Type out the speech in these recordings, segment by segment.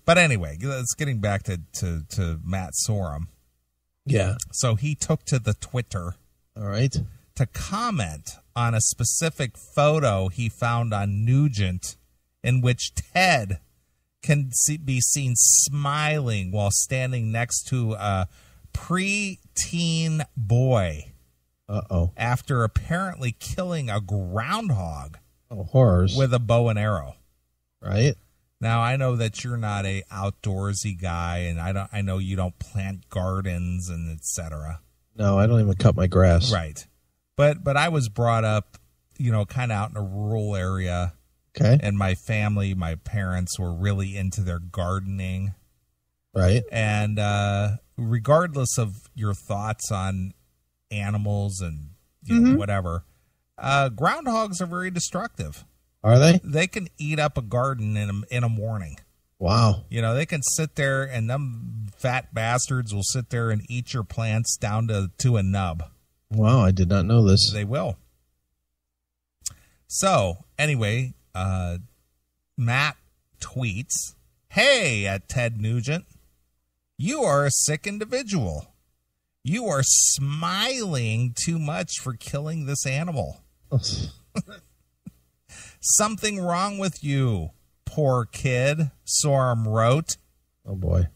But anyway, let's getting back to Matt Sorum. Yeah. So he took to the Twitter. All right. To comment on a specific photo he found on Nugent in which Ted can be seen smiling while standing next to a pre-teen boy. Uh-oh. After apparently killing a groundhog. Oh, horrors. With a bow and arrow. Right. Now, I know that you're not a outdoorsy guy, and I know you don't plant gardens and etc. No, I don't even cut my grass. Right. But I was brought up, kind of out in a rural area. Okay. And my family, my parents were really into their gardening. Right. And regardless of your thoughts on animals and whatever, groundhogs are very destructive. Are they? They can eat up a garden in a morning. Wow. They can sit there, and them fat bastards will sit there and eat your plants down to a nub. Wow, I did not know this. They will. So, anyway, Matt tweets, "Hey, at Ted Nugent, you are a sick individual. You are smiling too much for killing this animal. Something wrong with you, poor kid," Sorum wrote. Oh, boy.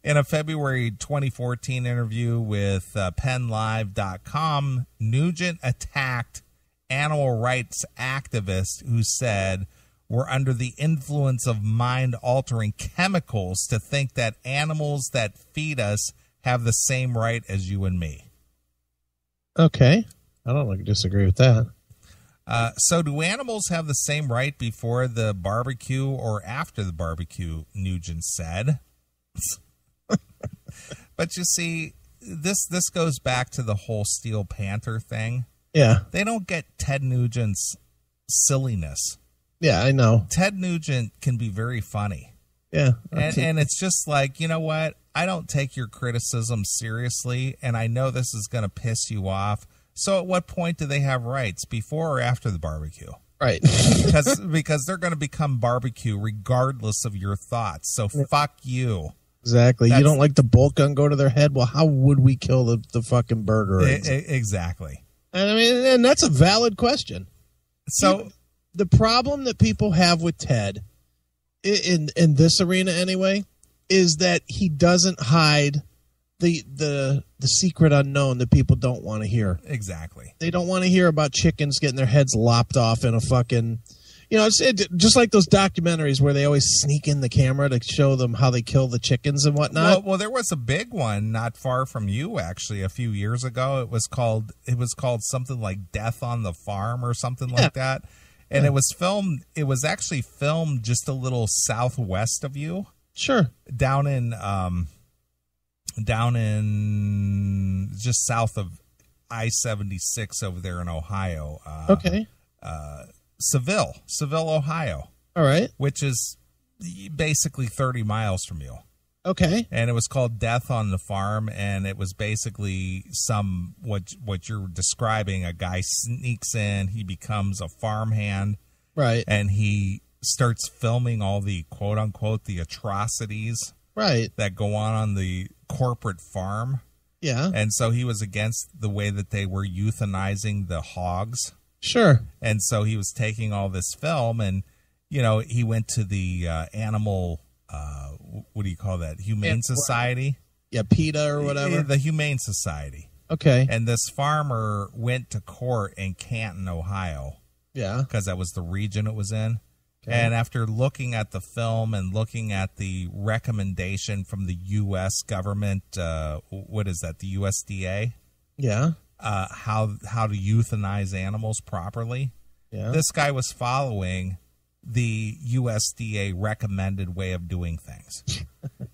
In a February 2014 interview with PennLive.com, Nugent attacked animal rights activists who said we're under the influence of mind-altering chemicals to think that animals that feed us have the same right as you and me. Okay. I don't disagree with that. So do animals have the same right before the barbecue or after the barbecue, Nugent said. But you see, this goes back to the whole Steel Panther thing. Yeah. They don't get Ted Nugent's silliness. Yeah, I know. Ted Nugent can be very funny. Yeah. And it's just like, you know what? I don't take your criticism seriously, and I know this is going to piss you off. So at what point do they have rights, before or after the barbecue? Right. because they're going to become barbecue regardless of your thoughts. So fuck you. Exactly. You don't like the bolt gun go to their head? Well, how would we kill the fucking burger? Exactly. And I mean, and that's a valid question. So the problem that people have with Ted, in this arena anyway, is that he doesn't hide the secret unknown that people don't want to hear. Exactly. They don't want to hear about chickens getting their heads lopped off in a fucking... it's just like those documentaries where they always sneak in the camera to show them how they kill the chickens and whatnot. Well, there was a big one not far from you, actually, a few years ago. It was called something like Death on the Farm or something like that. And it was actually filmed just a little southwest of you. Sure. Down in just south of I-76 over there in Ohio. Okay. Seville, Ohio. All right. Which is basically 30 miles from you. Okay. And it was called Death on the Farm, and it was basically what you're describing. A guy sneaks in, he becomes a farmhand. Right. And he starts filming all the quote-unquote the atrocities that go on the corporate farm. Yeah. And so he was against the way that they were euthanizing the hogs. Sure. And so he was taking all this film, and, he went to the animal, what do you call that? Humane Society? Yeah, PETA or whatever. The Humane Society. Okay. And this farmer went to court in Canton, Ohio. Yeah. Because that was the region it was in. Okay. And after looking at the film and looking at the recommendation from the U.S. government, what is that, the USDA? Yeah. How to euthanize animals properly. Yeah. This guy was following the USDA recommended way of doing things.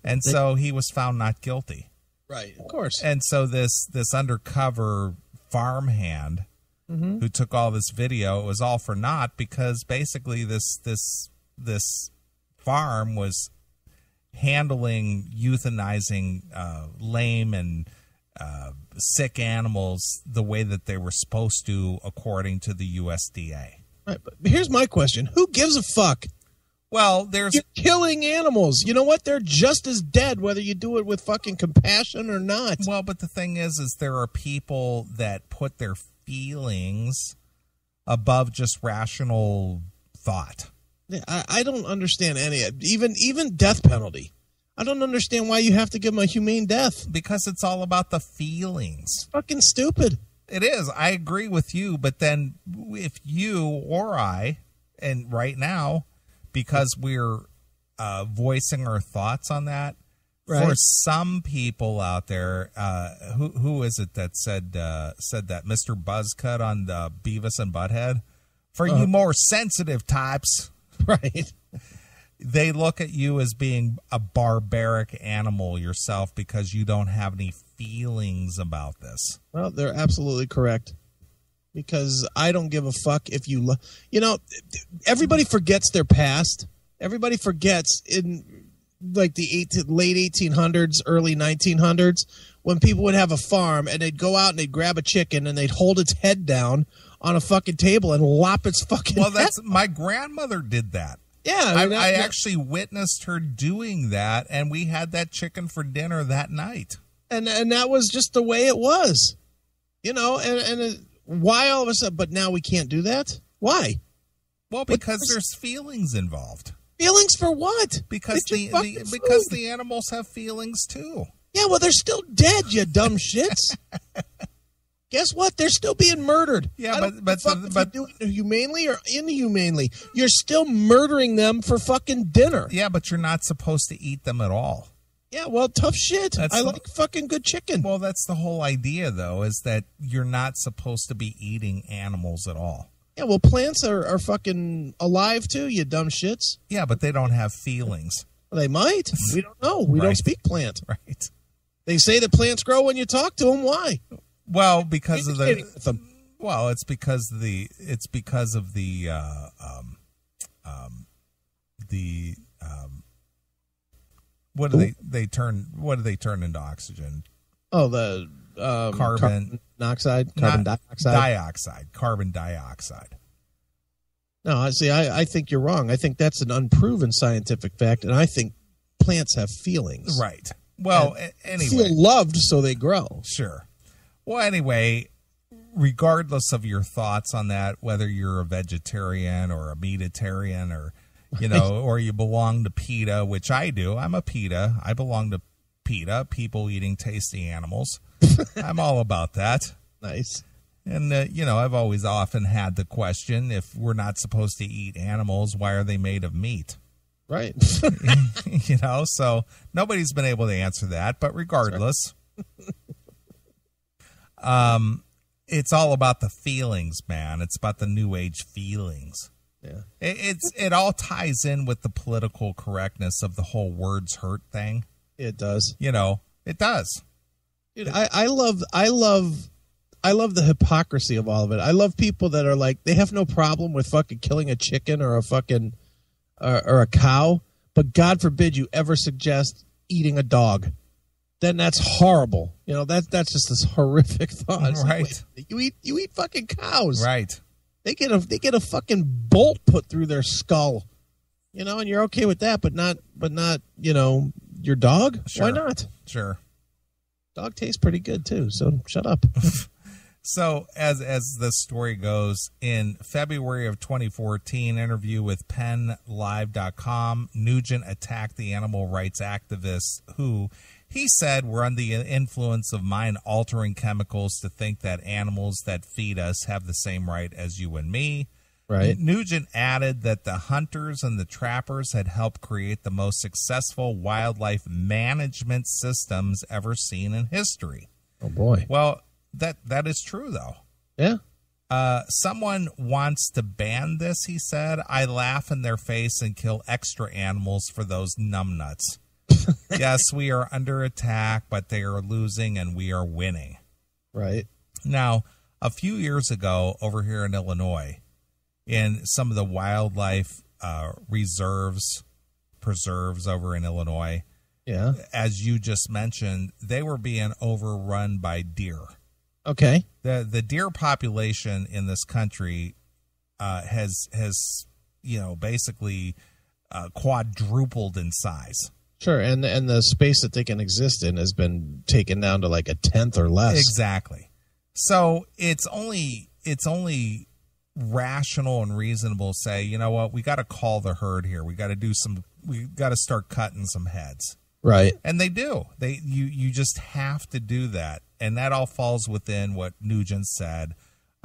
And so he was found not guilty. Right, of course. And so this undercover farmhand who took all this video, it was all for naught, because basically this farm was handling euthanizing lame and sick animals the way that they were supposed to according to the USDA. Right, but here's my question. Who gives a fuck Well, there's You're killing animals. You know what? They're just as dead whether you do it with fucking compassion or not. well, but the thing is there are people that put their feelings above just rational thought. I don't understand any even death penalty. I don't understand why you have to give them a humane death. Because it's all about the feelings. Fucking stupid. It is. I agree with you, but then if you or I, and right now, because we're voicing our thoughts on that, right. For some people out there, who is it that said that? Mr. Buzzcut on the Beavis and Butthead? For you more sensitive types. Right. They look at you as being a barbaric animal yourself because you don't have any feelings about this. Well, they're absolutely correct. Because I don't give a fuck if you... everybody forgets their past. Everybody forgets in like the late 1800s, early 1900s, when people would have a farm and they'd go out and they'd grab a chicken and they'd hold its head down on a fucking table and lop its fucking head. Well, my grandmother did that. Yeah, I actually witnessed her doing that, and we had that chicken for dinner that night. And that was just the way it was, and why all of a sudden? But now we can't do that. Why? Well, because there's feelings involved. Feelings for what? Because because the animals have feelings too. Yeah, well, they're still dead, you dumb shits. Guess what? They're still being murdered. Yeah, but you're doing it humanely or inhumanely, you're still murdering them for fucking dinner. Yeah, but you're not supposed to eat them at all. Yeah, well, tough shit. I like fucking good chicken. Well, that's the whole idea, though, is that you're not supposed to be eating animals at all. Yeah, well, plants are fucking alive too, you dumb shits. Yeah, but they don't have feelings. Well, they might. We don't know. We don't speak plant. Right. They say that plants grow when you talk to them. Why? Well, because of the. Well, it's because of the what do they turn into oxygen? Oh, the carbon dioxide. Carbon dioxide. No, I think you're wrong. I think that's an unproven scientific fact, and I think plants have feelings. Right. Well, anyway, feel loved, so they grow. Sure. Well, anyway, regardless of your thoughts on that, whether you're a vegetarian or a meatitarian or, or you belong to PETA, which I do. I'm a PETA. I belong to PETA, people eating tasty animals. I'm all about that. Nice. And, I've always often had the question, if we're not supposed to eat animals, why are they made of meat? Right. So nobody's been able to answer that. But regardless... it's all about the feelings, man. It's about the new age feelings. Yeah. It all ties in with the political correctness of the whole words hurt thing. It does. It does. Dude, I love the hypocrisy of all of it. I love people that are like, they have no problem with fucking killing a chicken or a fucking or a cow, but God forbid you ever suggest eating a dog. Then that's horrible. That's just this horrific thought. Right. Like, you eat fucking cows. Right. They get a fucking bolt put through their skull. And you're okay with that, but not your dog? Sure. Why not? Sure. Dog tastes pretty good too, so shut up. So as the story goes, in February of 2014, interview with PennLive.com, Nugent attacked the animal rights activists who he said were under the influence of mind-altering chemicals to think that animals that feed us have the same right as you and me. Right. Nugent added that the hunters and the trappers had helped create the most successful wildlife management systems ever seen in history. Oh, boy. Well, that is true, though. Yeah. Someone wants to ban this, he said. I laugh in their face and kill extra animals for those numbnuts. Yes, we are under attack, but they are losing and we are winning. Right. Now, a few years ago over here in Illinois, in some of the wildlife preserves over in Illinois, yeah, as you just mentioned, they were being overrun by deer. Okay. The deer population in this country has basically quadrupled in size. Sure, and the space that they can exist in has been taken down to like a tenth or less. Exactly. So it's only rational and reasonable to say, you know what, we got to call the herd here. We got to start cutting some heads. Right. And they do. You just have to do that. And that all falls within what Nugent said,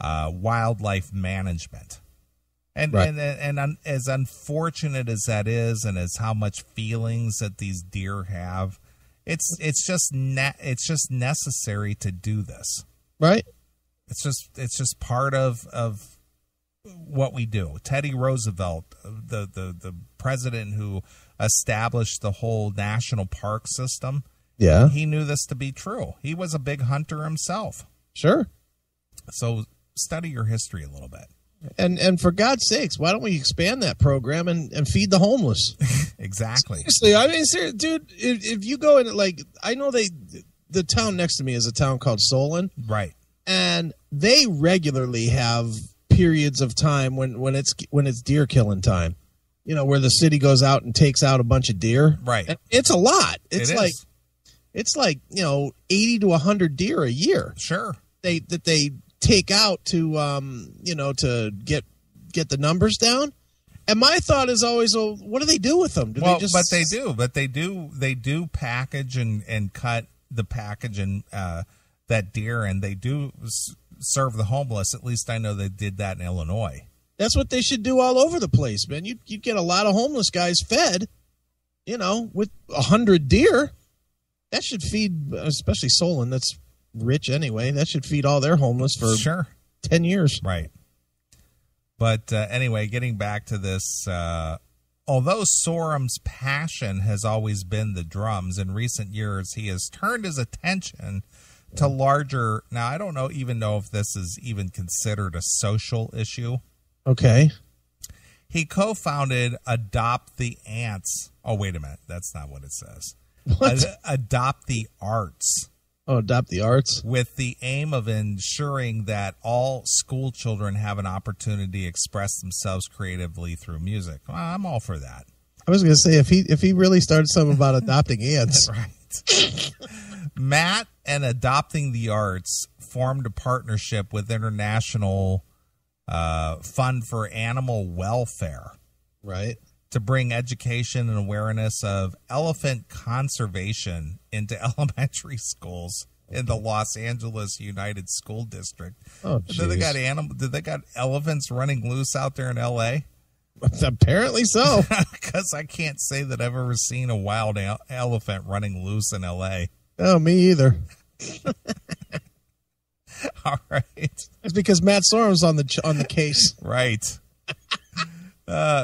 wildlife management. And, right. and as unfortunate as that is, and as how much feelings that these deer have, it's just necessary to do this. Right. It's just part of what we do. Teddy Roosevelt, the president who established the whole national park system. Yeah. He knew this to be true. He was a big hunter himself. Sure. So study your history a little bit. And for God's sakes, why don't we expand that program and feed the homeless? Exactly. Seriously, I mean, dude, if you go in, like, I know the town next to me is a town called Solon. Right. And they regularly have periods of time when it's deer killing time. You know, where the city goes out and takes out a bunch of deer. Right. And it's a lot. It's like, 80 to 100 deer a year. Sure. They take out to to get the numbers down. And my thought is always, well, what do they do with them? They do package and cut the package and that deer, and they do serve the homeless. At least I know they did that in Illinois. That's what they should do all over the place, man. You get a lot of homeless guys fed, with 100 deer. That should feed, especially Solon, that's rich anyway. That should feed all their homeless for 10 years. Right. But anyway, getting back to this, although Sorum's passion has always been the drums, in recent years he has turned his attention to larger. Now, I don't even know if this is even considered a social issue. Okay. He co-founded Adopt the Ants. Oh, wait a minute. That's not what it says. What? Adopt the Arts. Oh, Adopt the Arts. With the aim of ensuring that all school children have an opportunity to express themselves creatively through music. Well, I'm all for that. I was going to say, if he really started something about adopting ants. Right. Matt and Adopting the Arts formed a partnership with International Fund for Animal Welfare. Right. To bring education and awareness of elephant conservation into elementary schools in the Los Angeles United School District. Oh, Did they got elephants running loose out there in L.A.? Apparently so. Because I can't say that I've ever seen a wild elephant running loose in L.A. Oh, me either. All right. It's because Matt Sorum's on the case. Right.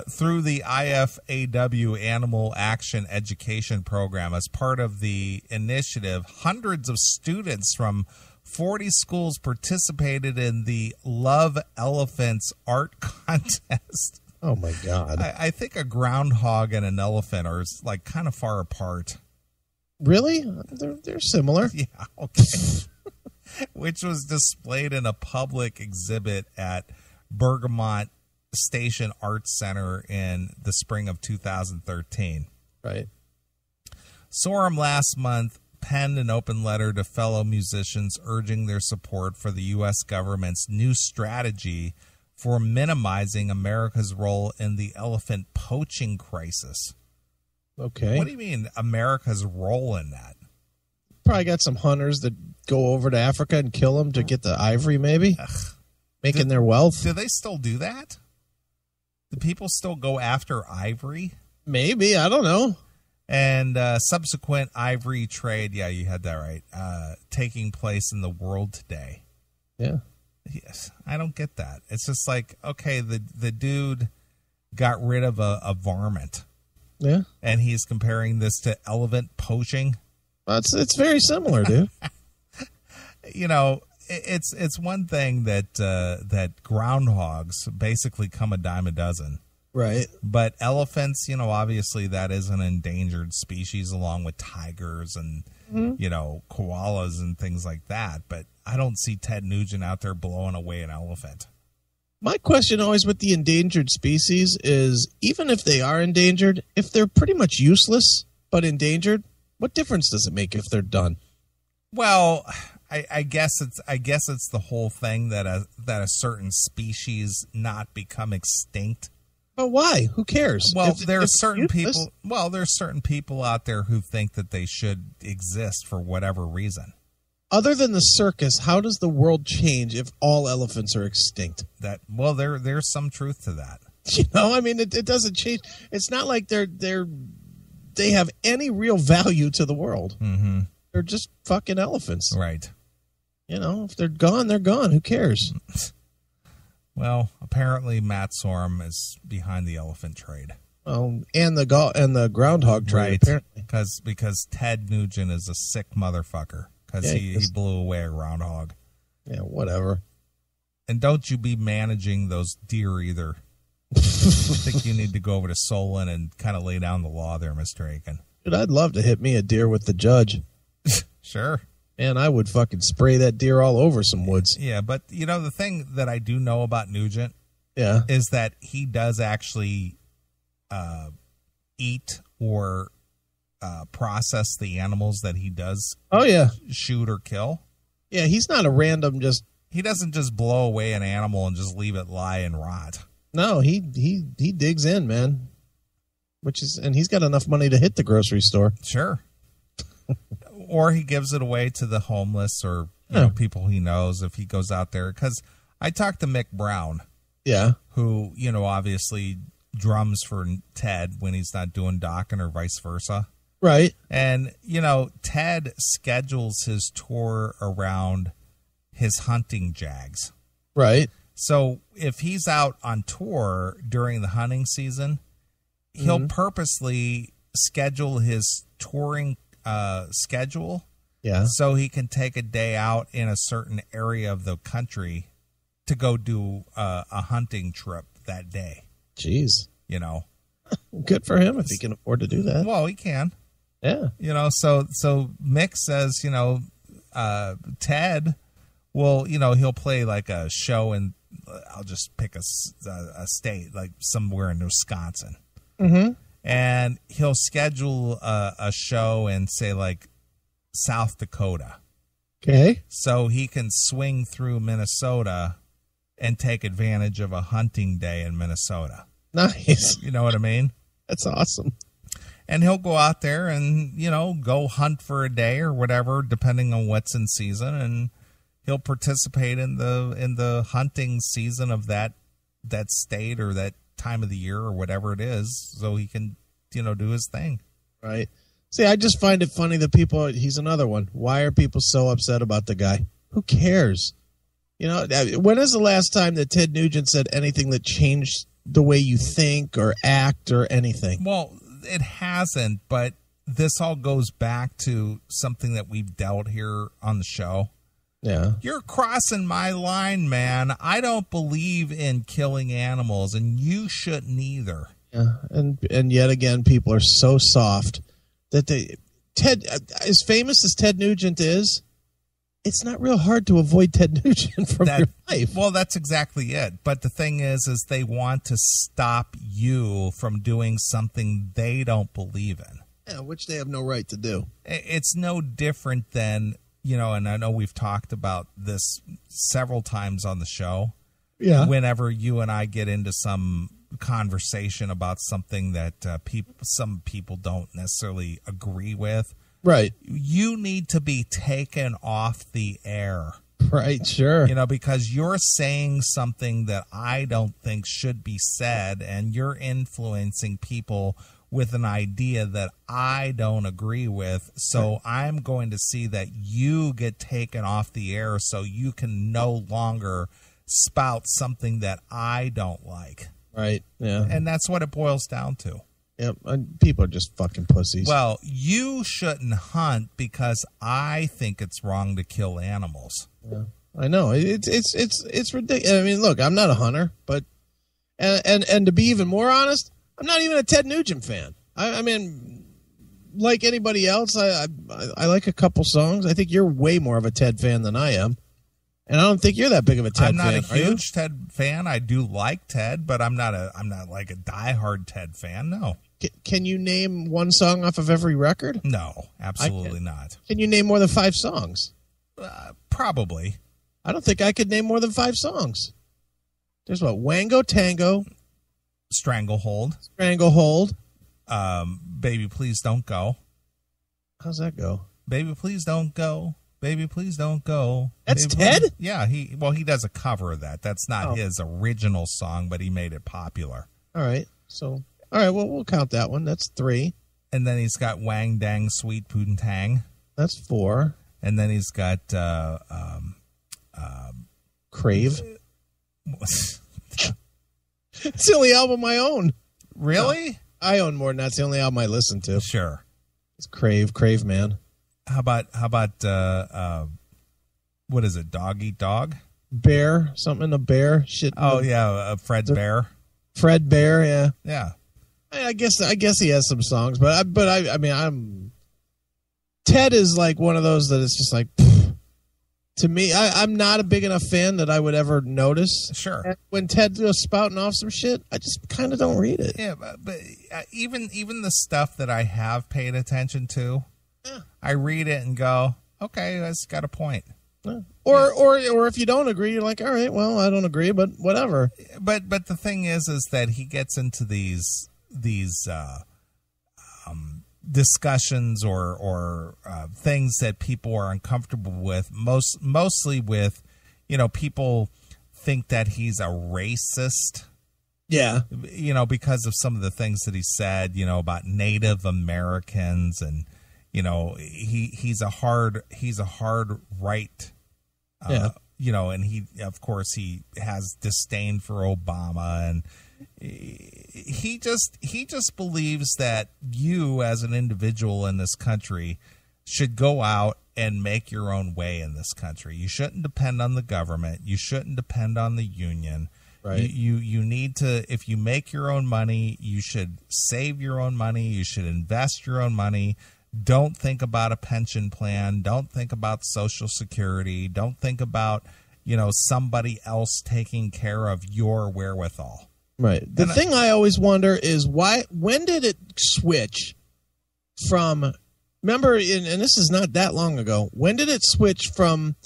Through the IFAW Animal Action Education Program, as part of the initiative, hundreds of students from 40 schools participated in the Love Elephants art contest. Oh, my God. I think a groundhog and an elephant are like kind of far apart. Really? They're similar. Yeah, okay. Which was displayed in a public exhibit at Bergamot Station Arts Center in the spring of 2013. Right. Sorum last month penned an open letter to fellow musicians urging their support for the U.S. government's new strategy for minimizing America's role in the elephant poaching crisis. Okay. What do you mean America's role in that? Probably got some hunters that go over to Africa and kill them to get the ivory, maybe. Ugh. Making their wealth. Do they still do that? Do people still go after ivory? Maybe. I don't know. And subsequent ivory trade, yeah, you had that right, taking place in the world today. Yeah. Yes, I don't get that. It's just like, okay, the dude got rid of a varmint. Yeah. And he's comparing this to elephant poaching. It's very similar, dude. It's one thing that groundhogs basically come a dime a dozen. Right. But elephants, obviously that is an endangered species along with tigers and, koalas and things like that. But I don't see Ted Nugent out there blowing away an elephant. My question always with the endangered species is, even if they are endangered, if they're pretty much useless but endangered, what difference does it make if they're done? Well, I guess it's the whole thing that a certain species not become extinct. But why? Who cares? Well, there's certain people out there who think that they should exist for whatever reason. Other than the circus, how does the world change if all elephants are extinct? There's some truth to that. You know, I mean, it doesn't change. It's not like they have any real value to the world. Mm-hmm. They're just fucking elephants. Right. You know, if they're gone, they're gone. Who cares? Well, apparently Matt Sorum is behind the elephant trade. And the groundhog trade, right? Apparently, because Ted Nugent is a sick motherfucker because he blew away a groundhog. Yeah, whatever. And don't you be managing those deer either. I think you need to go over to Solon and kind of lay down the law there, Mr. Aiken. Dude, I'd love to hit me a deer with the judge. Sure. And I would fucking spray that deer all over some woods. Yeah, but you know, the thing that I do know about Nugent is that he does actually eat or process the animals that he does shoot or kill. Yeah, he's not a random just... He doesn't just blow away an animal and just leave it lie and rot. No, he digs in, man. And he's got enough money to hit the grocery store. Sure. Or he gives it away to the homeless or know, people he knows if he goes out there. Because I talked to Mick Brown, who, you know, obviously drums for Ted when he's not doing docking or vice versa. Right. And, you know, Ted schedules his tour around his hunting jags. Right. So if he's out on tour during the hunting season, he'll purposely schedule his touring schedule so he can take a day out in a certain area of the country to go do a hunting trip that day. Jeez. You know. Good for him if he can afford to do that. Well, he can. Yeah. You know, so Mick says, you know, Ted will, you know, he'll play like a show in, I'll just pick a state, like somewhere in Wisconsin. Mm-hmm. And he'll schedule a show in, say, like South Dakota. Okay. So he can swing through Minnesota and take advantage of a hunting day in Minnesota. Nice. You know what I mean? That's awesome. And he'll go out there and, you know, go hunt for a day or whatever, depending on what's in season. And he'll participate in the hunting season of that state or that time of the year or whatever it is, so he can, you know, do his thing. Right. See, I just find it funny that he's another one. Why are people so upset about the guy? Who cares? You know, when is the last time that Ted Nugent said anything that changed the way you think or act or anything? Well, it hasn't, but this all goes back to something that we've dealt here on the show. Yeah. You're crossing my line, man. I don't believe in killing animals, and you shouldn't either. Yeah. And yet again, people are so soft that Ted, as famous as Ted Nugent is, it's not real hard to avoid Ted Nugent from your life. Well, that's exactly it. But the thing is they want to stop you from doing something they don't believe in. Yeah, which they have no right to do. It's no different than, you know, and I know we've talked about this several times on the show. Yeah. Whenever you and I get into some conversation about something that some people don't necessarily agree with. Right. You need to be taken off the air. Right, sure. You know, because you're saying something that I don't think should be said, and you're influencing people with an idea that I don't agree with. So I'm going to see that you get taken off the air so you can no longer spout something that I don't like. Right, yeah. And that's what it boils down to. Yep, people are just fucking pussies. Well, you shouldn't hunt because I think it's wrong to kill animals. Yeah, I know. It's ridiculous. I mean, look, I'm not a hunter, but and to be even more honest, I'm not even a Ted Nugent fan. I mean, like anybody else, I like a couple songs. I think you're way more of a Ted fan than I am. And I don't think you're that big of a Ted I'm not fan, a huge Ted fan. I do like Ted, but I'm not like a diehard Ted fan. No. Can you name one song off of every record? No, absolutely not. Can you name more than 5 songs? Probably. I don't think I could name more than 5 songs. There's what? Wango Tango. Stranglehold. Baby Please Don't Go. How's that go? Baby Please Don't Go. Baby Please Don't Go. That's Baby, Ted? Yeah, he does a cover of that. That's not his original song, but he made it popular. All right. So, all right, well, we'll count that one. That's 3. And then he's got Wang Dang Sweet Poontang. That's 4. And then he's got Crave. It's the only album I own. Really? No, I own more than that. It's the only album I listen to. Sure. It's Crave Man. How about what is it? Dog Eat Dog? Bear, something a bear. Shit. Oh yeah, Fred's Bear. Fred Bear, yeah. Yeah. I guess he has some songs, but I mean Ted is like one of those that it's just like pfft. To me, I'm not a big enough fan that I would ever notice. Sure. And when Ted goes spouting off some shit, I just kind of don't read it. Yeah, but even the stuff that I have paid attention to, I read it and go, okay, that's got a point. Or if you don't agree, you're like, all right, well, I don't agree, but whatever. But the thing is that he gets into these discussions or things that people are uncomfortable with, mostly with, people think that he's a racist. Yeah. Because of some of the things that he said, about Native Americans, and he's a hard right. And he, of course, he has disdain for Obama, and he just believes that you as an individual in this country should go out and make your own way in this country. You shouldn't depend on the government. You shouldn't depend on the union. Right. You need to, if you make your own money, you should save your own money. You should invest your own money. Don't think about a pension plan. Don't think about Social Security. Don't think about, somebody else taking care of your wherewithal. Right. The thing I always wonder is when did it switch from, remember, and this is not that long ago, when did it switch from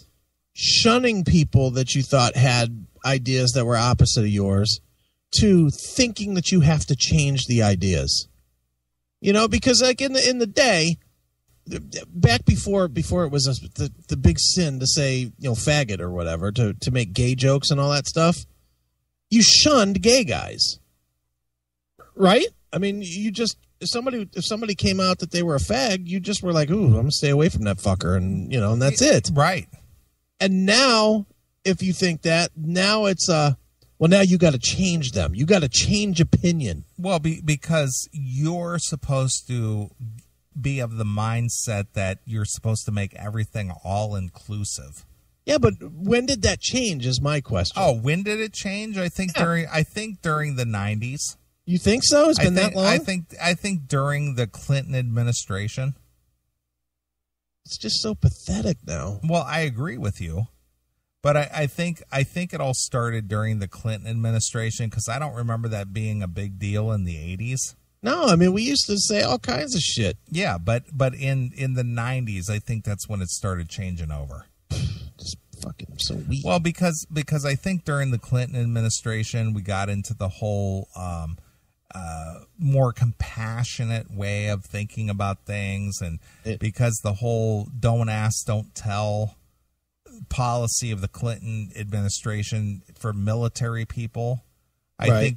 shunning people that you thought had ideas that were opposite of yours to thinking that you have to change the ideas? Because like in the day, back before it was the big sin to say, faggot or whatever, to make gay jokes and all that stuff, you shunned gay guys, right? I mean, if somebody came out that they were a fag, you just were like, ooh, I'm gonna stay away from that fucker, and and that's it. Right. And now, if you think that, now it's now you got to change them. You got to change opinion. Well, because you're supposed to be of the mindset that you're supposed to make everything all inclusive. Yeah, but when did that change is my question. Oh, when did it change? I think during the 90s. You think so? It's been that long? I think during the Clinton administration. It's just so pathetic now. Well, I agree with you. But I think it all started during the Clinton administration, because I don't remember that being a big deal in the 80s. No, I mean, we used to say all kinds of shit. Yeah, but in the 90s, I think that's when it started changing over. Just fucking so weak. Well, because I think during the Clinton administration, we got into the whole more compassionate way of thinking about things, and because the whole don't ask, don't tell policy of the Clinton administration for military people, I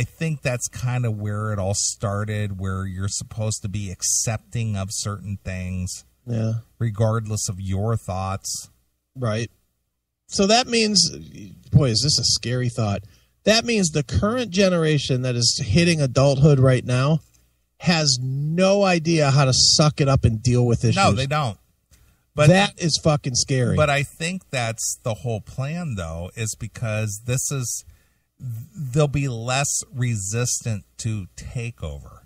think that's kind of where it all started, where you're supposed to be accepting of certain things, regardless of your thoughts. Right. So that means, boy, is this a scary thought? That means the current generation that is hitting adulthood right now has no idea how to suck it up and deal with issues. No, they don't. But that is fucking scary. But I think that's the whole plan, though, is because they'll be less resistant to takeover.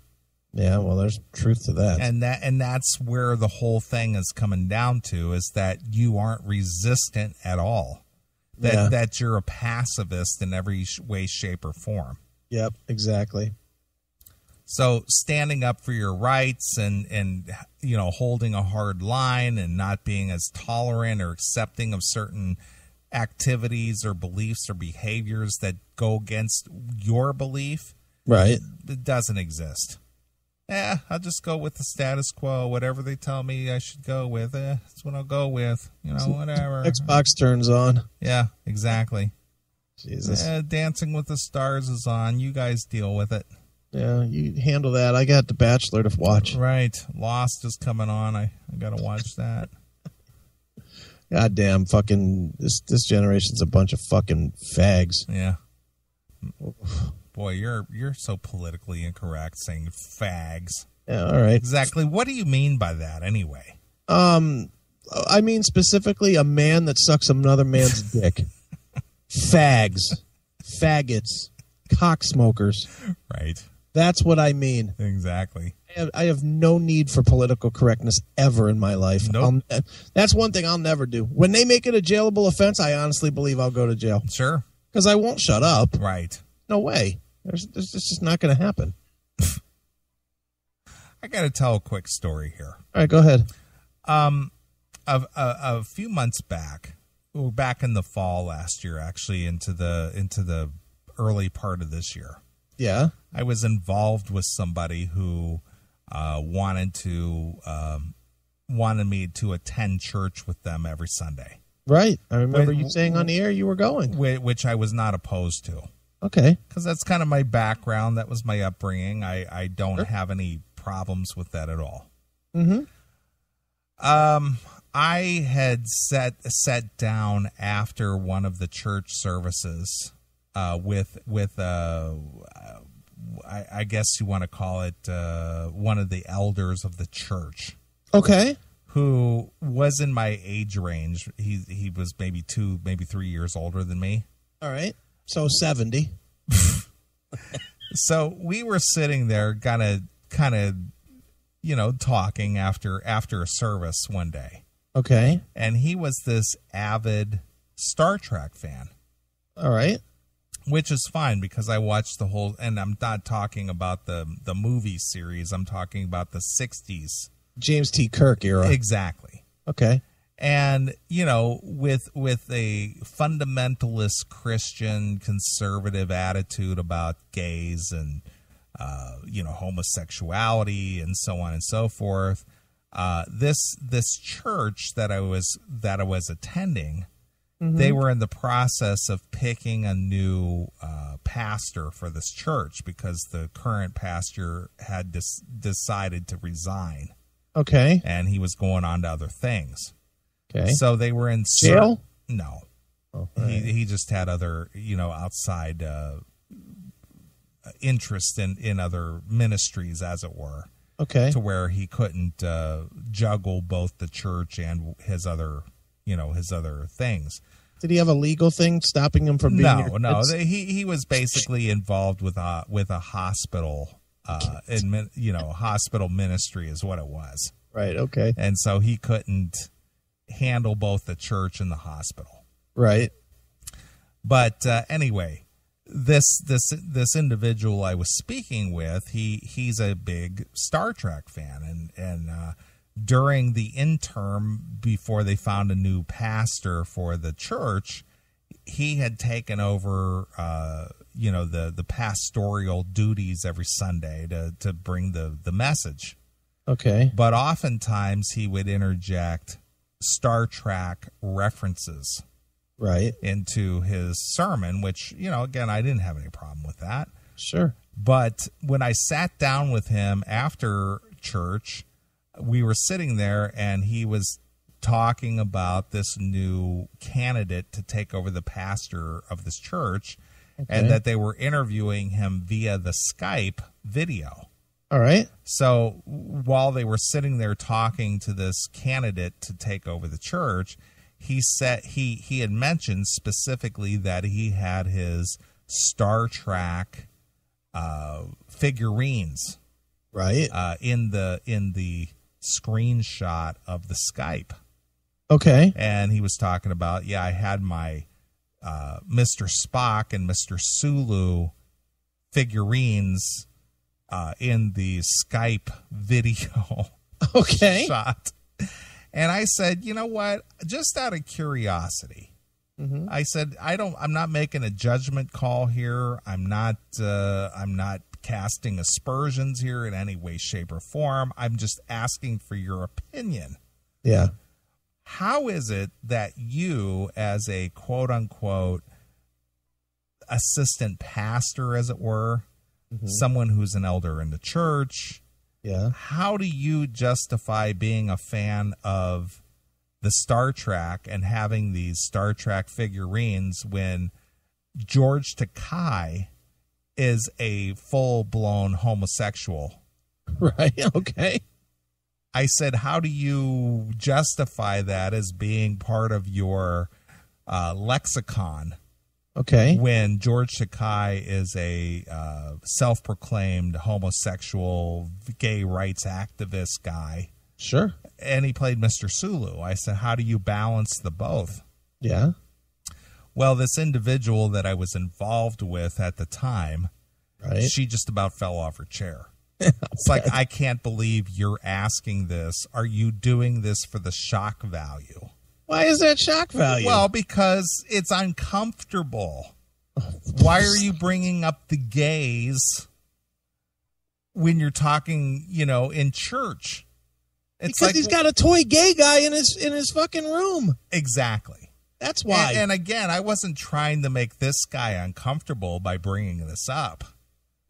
Yeah, well, there's truth to that. And that's where the whole thing is coming down to, is that you aren't resistant at all. that you're a pacifist in every way, shape, or form. Yep, exactly. So standing up for your rights and holding a hard line and not being as tolerant or accepting of certain activities or beliefs or behaviors that go against your belief, right? It doesn't exist. I'll just go with the status quo. Whatever they tell me I should go with, that's what I'll go with. Whatever. Xbox turns on. Yeah, exactly. Jesus. Dancing with the Stars is on. You guys deal with it. Yeah, you handle that. I got The Bachelor to watch. Right. Lost is coming on. I got to watch that. Goddamn fucking this generation's a bunch of fucking fags. Yeah. Boy, you're so politically incorrect saying fags. Yeah, all right. Exactly. What do you mean by that anyway? I mean specifically a man that sucks another man's dick. Fags. Faggots. Cocksmokers. Right. That's what I mean. Exactly. I have no need for political correctness ever in my life. Nope. That's one thing I'll never do. When they make it a jailable offense, I honestly believe I'll go to jail. Sure. Because I won't shut up. Right. No way. It's just not going to happen. I got to tell a quick story here. All right, go ahead. A few months back, back in the fall last year, actually into the early part of this year. Yeah. I was involved with somebody who wanted me to attend church with them every Sunday. Right. I remember you saying on the air you were going. Which I was not opposed to. Okay. Because that's kind of my background. That was my upbringing. I don't have any problems with that at all. Mm-hmm. I had sat down after one of the church services with I guess you want to call it one of the elders of the church. Okay. Who was in my age range. He was maybe 2, maybe 3 years older than me. All right. So 70. So we were sitting there kind of talking after a service one day. Okay. And he was this avid Star Trek fan. All right. Which is fine because I watched the whole, and I'm not talking about the movie series. I'm talking about the 60s. James T. Kirk era. Exactly. Okay. And, with a fundamentalist Christian conservative attitude about gays and, homosexuality and so on and so forth, this church that I was attending, mm-hmm. They were in the process of picking a new pastor for this church because the current pastor had decided to resign. Okay. And he was going on to other things. Okay. So they were in jail? No. Oh, right. He just had other, outside interest in other ministries, as it were. Okay. To where he couldn't juggle both the church and his other things. Did he have a legal thing stopping him from being? No. He was basically involved with a hospital. Hospital ministry is what it was. Right. Okay. And so he couldn't handle both the church and the hospital. Right. But anyway, this individual I was speaking with, he's a big Star Trek fan, and during the interim before they found a new pastor for the church, he had taken over the pastoral duties every Sunday to bring the message. Okay. But oftentimes he would interject Star Trek references right into his sermon, which, again, I didn't have any problem with that. Sure. But when I sat down with him after church, we were sitting there and he was talking about this new candidate to take over the pastor of this church, okay. And that they were interviewing him via the Skype video. All right. So while they were sitting there talking to this candidate to take over the church, he said he had mentioned specifically that he had his Star Trek figurines right in the screenshot of the Skype. Okay. And he was talking about, I had my Mr. Spock and Mr. Sulu figurines in the Skype video shot. And I said, you know what? Just out of curiosity, I said, I'm not making a judgment call here. I'm not casting aspersions here in any way, shape, or form. I'm just asking for your opinion. Yeah. How is it that you, as a quote unquote assistant pastor, as it were, someone who's an elder in the church, how do you justify being a fan of the Star Trek and having these Star Trek figurines when George Takei is a full-blown homosexual? Right, okay. I said, how do you justify that as being part of your lexicon? Okay. When George Takei is a self-proclaimed homosexual, gay rights activist guy. Sure. And he played Mr. Sulu. I said, how do you balance the both? Yeah. Well, this individual that I was involved with at the time, she just about fell off her chair. It's like, I can't believe you're asking this. Are you doing this for the shock value? Why is that shock value? Well, because it's uncomfortable. Why are you bringing up the gays when you're talking, in church? It's because he's got a toy gay guy in his fucking room. Exactly. That's why. And again, I wasn't trying to make this guy uncomfortable by bringing this up.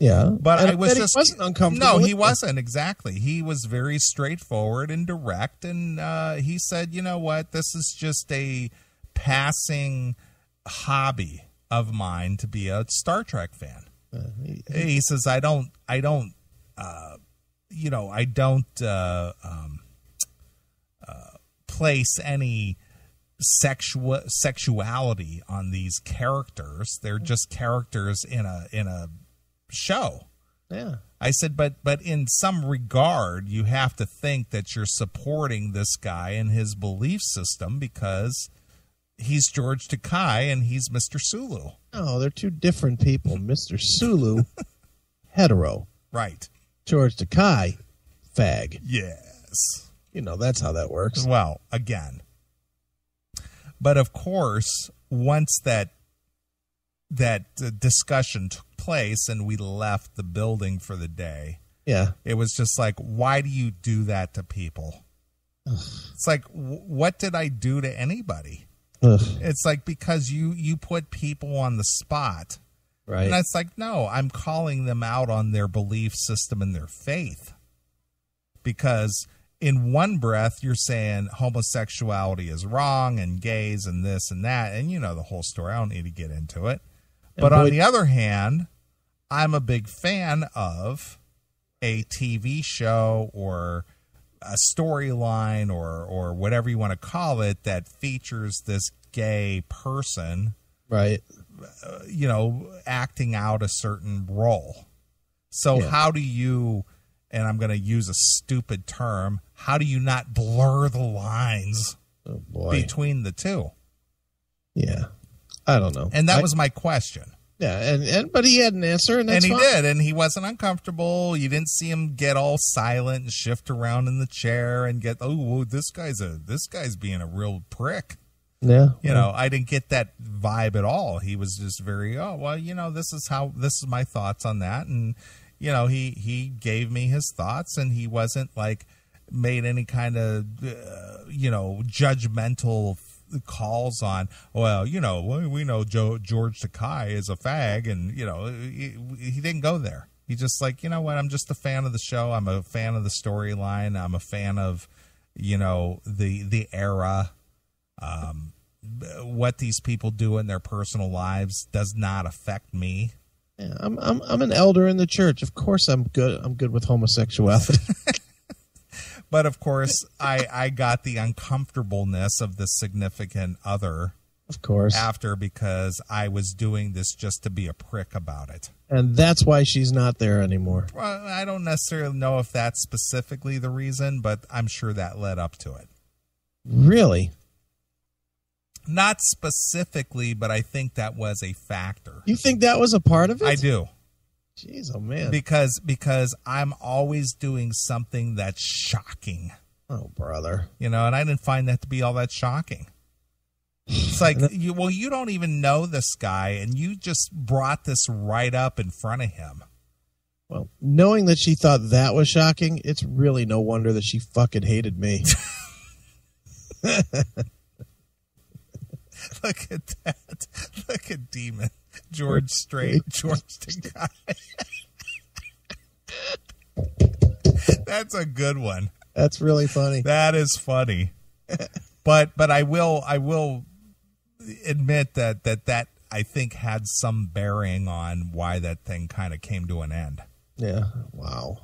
Yeah, but I was just he wasn't uncomfortable. No, he wasn't, exactly. He was very straightforward and direct, and he said, "You know what? This is just a passing hobby of mine to be a Star Trek fan." He says, "I don't place any sexuality on these characters. They're just characters in a show." Yeah. I said, but in some regard, you have to think that you're supporting this guy and his belief system because he's George Takei and he's Mr. Sulu. No, they're two different people. Mr. Sulu, hetero. Right. George Takei, fag. Yes. That's how that works. Well, again. But of course, once that discussion took place and we left the building for the day, it was just like, why do you do that to people? It's like, what did I do to anybody? It's like, because you put people on the spot, right? And it's like, no, I'm calling them out on their belief system and their faith, because in one breath you're saying homosexuality is wrong and gays and this and that, and the whole story. I don't need to get into it. But on the other hand, I'm a big fan of a TV show or a storyline or whatever you want to call it that features this gay person, right? Acting out a certain role. So how do you, and I'm going to use a stupid term, how do you not blur the lines between the two? Yeah. I don't know. And that was my question. Yeah, but he had an answer, and that's fine. And he did, and he wasn't uncomfortable. You didn't see him get all silent and shift around in the chair and get, this guy's being a real prick. Yeah. I didn't get that vibe at all. He was just very, this is my thoughts on that. And, he gave me his thoughts, and he wasn't like made any kind of, judgmental calls on, we know George Takei is a fag, and he didn't go there. He just like, I'm just a fan of the show. I'm a fan of the storyline. I'm a fan of the era. What these people do in their personal lives does not affect me. Yeah, I'm an elder in the church. Of course I'm good with homosexuality. But, of course, I got the uncomfortableness of the significant other, of course, after, because I was doing this just to be a prick about it. And that's why she's not there anymore. Well, I don't necessarily know if that's specifically the reason, but I'm sure that led up to it. Really? Not specifically, but I think that was a factor. You think that was a part of it? I do. Jeez, oh man. Because I'm always doing something that's shocking. Oh, brother. And I didn't find that to be all that shocking. It's like, you don't even know this guy, and you just brought this right up in front of him. Well, knowing that she thought that was shocking, it's really no wonder that she fucking hated me. Look at that. Look at Demon. George Strait. George Takai. That's a good one. That's really funny. That is funny. But I will admit that I think had some bearing on why that thing kind of came to an end. Yeah. Wow.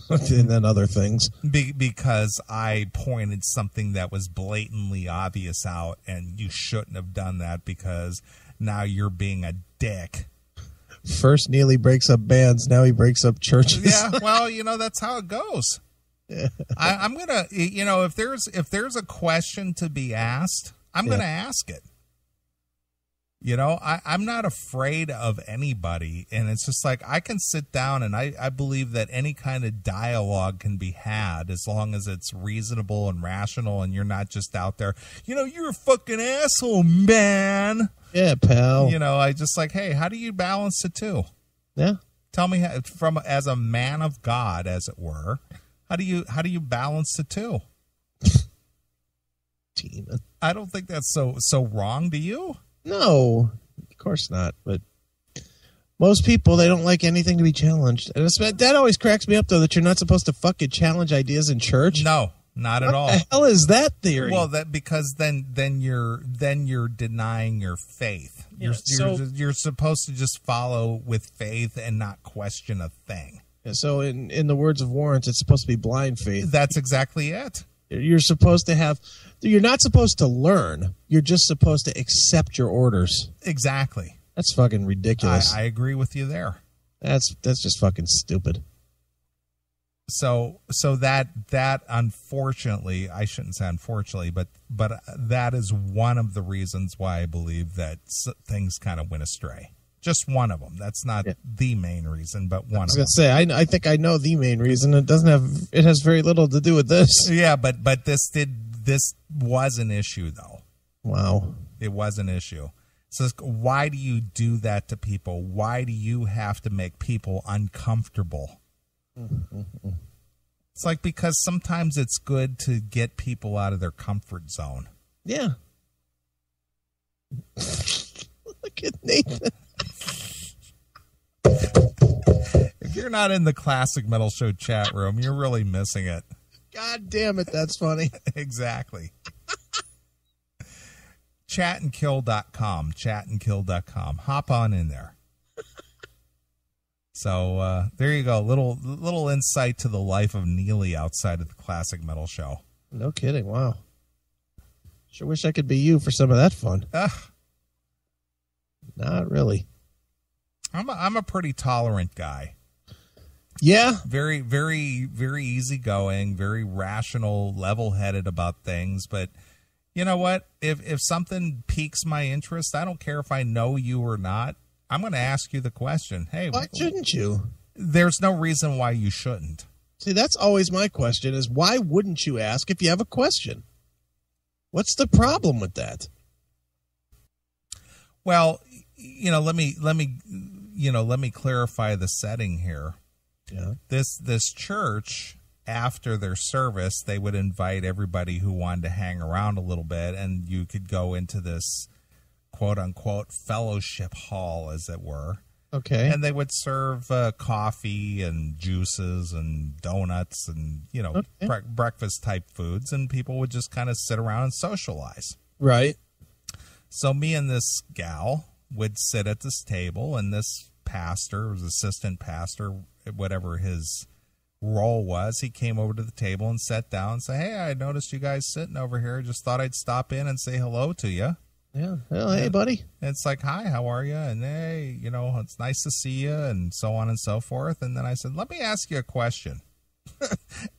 And then other things. Because I pointed something that was blatantly obvious out, and you shouldn't have done that because now you're being a dick. First Neeley breaks up bands, now he breaks up churches. Yeah, well, that's how it goes. Yeah. I'm gonna, if there's a question to be asked, I'm gonna ask it. I'm not afraid of anybody, and it's just like I can sit down and I believe that any kind of dialogue can be had as long as it's reasonable and rational, and you're not just out there, you're a fucking asshole, man. Yeah, pal. I just like, hey, how do you balance the two? Yeah. Tell me as a man of God, as it were, how do you balance the two? Demon. I don't think that's so wrong. Do you? No, of course not. But most people, they don't like anything to be challenged. And that always cracks me up, though, that you're not supposed to fucking challenge ideas in church. No, not at all. What the hell is that theory? Well, because then you're denying your faith. Yeah, You're supposed to just follow with faith and not question a thing. Yeah, so in the words of Warrant, it's supposed to be blind faith. That's exactly it. You're supposed to have. You're not supposed to learn. You're just supposed to accept your orders. Exactly. That's fucking ridiculous. I agree with you there. That's just fucking stupid. So that unfortunately, I shouldn't say unfortunately, but that is one of the reasons why I believe that things kind of went astray. Just one of them. That's not the main reason, but one of them. I was going to say, I think I know the main reason. It has very little to do with this. Yeah, but this was an issue, though. Wow. It was an issue. So why do you do that to people? Why do you have to make people uncomfortable? Mm-hmm. It's like, because sometimes it's good to get people out of their comfort zone. Yeah. Look at Nathan. If you're not in the Classic Metal Show chat room, you're really missing it. God damn it, that's funny. Exactly. Chatandkill.com. Chatandkill.com. Hop on in there. So there you go. Little insight to the life of Neeley outside of the Classic Metal Show. No kidding. Wow. Sure wish I could be you for some of that fun. Not really. I'm a pretty tolerant guy. Yeah. Very, very, very easygoing, very rational, level-headed about things. But you know what? If something piques my interest, I don't care if I know you or not. I'm going to ask you the question. Hey, why shouldn't you? There's no reason why you shouldn't. See, that's always my question, is why wouldn't you ask if you have a question? What's the problem with that? Well, let me clarify the setting here. Yeah. This church, after their service, they would invite everybody who wanted to hang around a little bit, and you could go into this quote unquote fellowship hall, as it were. Okay. And they would serve coffee and juices and donuts and breakfast type foods, and people would just kind of sit around and socialize. Right. So me and this gal would sit at this table, and this pastor, or assistant pastor, whatever his role was, he came over to the table and sat down and said, "Hey, I noticed you guys sitting over here. Just thought I'd stop in and say hello to you." Yeah. Well, hey, buddy. And it's like, "Hi, how are you?" And hey, it's nice to see you, and so on and so forth. And then I said, "Let me ask you a question."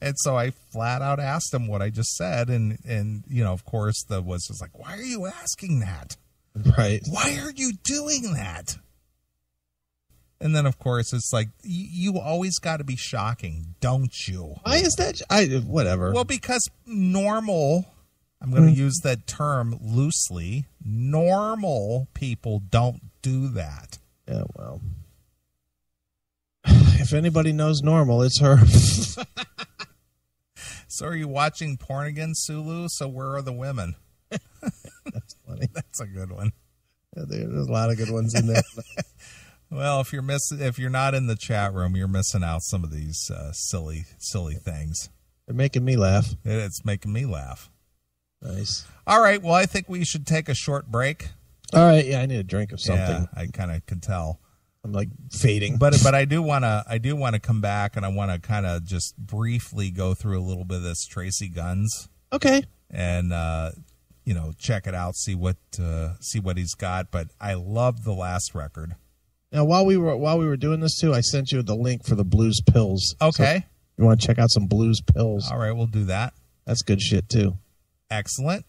And so I flat out asked him what I just said. And you know, of course, was just like, why are you asking that? Right. Why are you doing that? And then, of course, it's like, you always got to be shocking, don't you? Why is that? Whatever. Well, because normal, I'm going to use that term loosely, normal people don't do that. Yeah, well. If anybody knows normal, it's her. So are you watching porn again, Sulu? So where are the women? That's funny. That's a good one. Yeah, there's a lot of good ones in there. Well, if you're not in the chat room, you're missing out some of these silly things. They're making me laugh. It's making me laugh. Nice. All right. Well, I think we should take a short break. All right. Yeah, I need a drink of something. Yeah, I kind of can tell. I'm like fading. But I do want to come back, and I want to kind of just briefly go through a little bit of this Tracy Guns. Okay. And you know, check it out, see what he's got. But I love the last record. Now, while we were doing this too, I sent you the link for the Blues Pills. Okay. So you want to check out some Blues Pills? All right, we'll do that. That's good shit too. Excellent.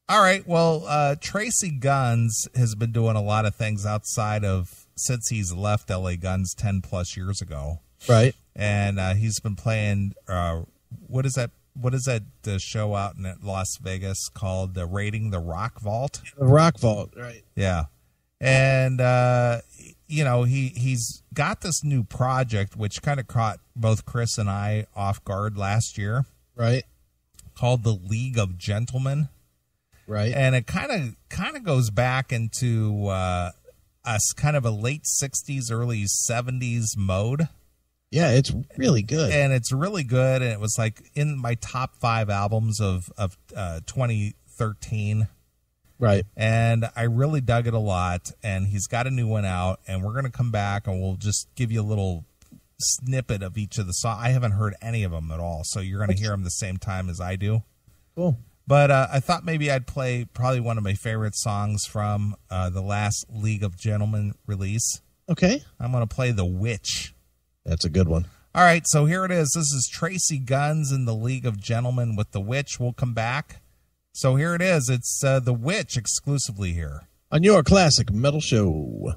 All right. Well, Tracy Guns has been doing a lot of things outside of since he's left LA Guns 10 plus years ago. Right. And he's been playing. What is that show out in Las Vegas called Raiding the Rock Vault? The Rock Vault. Right. Yeah. And you know, he's got this new project which kind of caught both Chris and I off guard last year. Right. Called the League of Gentlemen. Right. And it kind of goes back into us kind of a late 60s, early 70s mode. Yeah, it's really good. And it's really good. And it was like in my top 5 albums of 2013. Right. And I really dug it a lot. And he's got a new one out. And we're going to come back and we'll just give you a little snippet of each of the songs. I haven't heard any of them at all. So you're going to hear them the same time as I do. Cool. But I thought maybe I'd play probably one of my favorite songs from the last League of Gentlemen release. Okay. I'm going to play The Witch. That's a good one. All right, so here it is. This is Tracy Guns in the League of Gentlemen with The Witch. We'll come back. So here it is. It's The Witch exclusively here on your classic metal show.